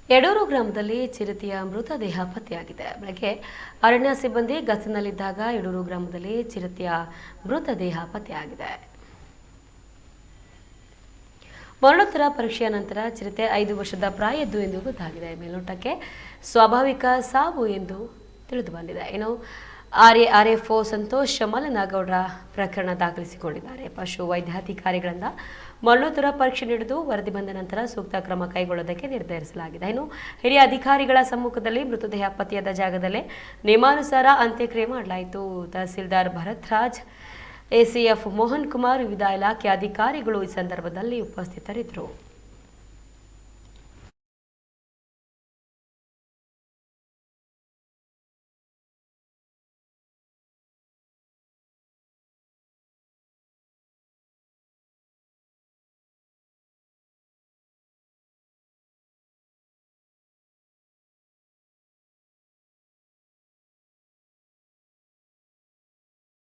ಯಡೂರು ಗ್ರಾಮದಲ್ಲಿ ಚಿರತೆಯ ಮೃತದೇಹ ಪತ್ತೆಯಾಗಿದೆ. ಬೆಳಗ್ಗೆ ಅರಣ್ಯ ಸಿಬ್ಬಂದಿ ಗಸ್ತಿನಲ್ಲಿದ್ದಾಗ ಯಡೂರು ಗ್ರಾಮದಲ್ಲಿ ಚಿರತೆಯ ಮೃತದೇಹ ಪತ್ತೆಯಾಗಿದೆ. ಮರಣೋತ್ತರ ಪರೀಕ್ಷೆಯ ನಂತರ ಚಿರತೆ 5 ವರ್ಷದ ಪ್ರಾಯದ್ದು ಎಂದು ಗೊತ್ತಾಗಿದೆ. ಮೇಲ್ನೋಟಕ್ಕೆ ಸ್ವಾಭಾವಿಕ ಸಾವು ಎಂದು ತಿಳಿದುಬಂದಿದೆ. ಇನ್ನು ಆರ್ಎಫ್ಒ ಸಂತೋಷ್ ಮಲ್ಲನಗೌಡ ಪ್ರಕರಣ ದಾಖಲಿಸಿಕೊಂಡಿದ್ದಾರೆ. ಪಶು ವೈದ್ಯಾಧಿಕಾರಿಗಳಿಂದ ಮರಣೋತ್ತರ ಪರೀಕ್ಷೆ ನೀಡಿದ್ದು ವರದಿ ಬಂದ ನಂತರ ಸೂಕ್ತ ಕ್ರಮ ಕೈಗೊಳ್ಳುವುದಕ್ಕೆ ನಿರ್ಧರಿಸಲಾಗಿದೆ. ಇನ್ನು ಹಿರಿಯ ಅಧಿಕಾರಿಗಳ ಸಮ್ಮುಖದಲ್ಲಿ ಮೃತದೇಹ ಪತ್ತೆಯಾದ ಜಾಗದಲ್ಲೇ ನಿಯಮಾನುಸಾರ ಅಂತ್ಯಕ್ರಿಯೆ ಮಾಡಲಾಯಿತು. ತಹಸೀಲ್ದಾರ್ ಭರತ್ರಾಜ್, ಎಸಿಎಫ್ ಮೋಹನ್ ಕುಮಾರ್, ವಿವಿಧ ಇಲಾಖೆ ಅಧಿಕಾರಿಗಳು ಈ ಸಂದರ್ಭದಲ್ಲಿ ಉಪಸ್ಥಿತರಿದ್ದರು.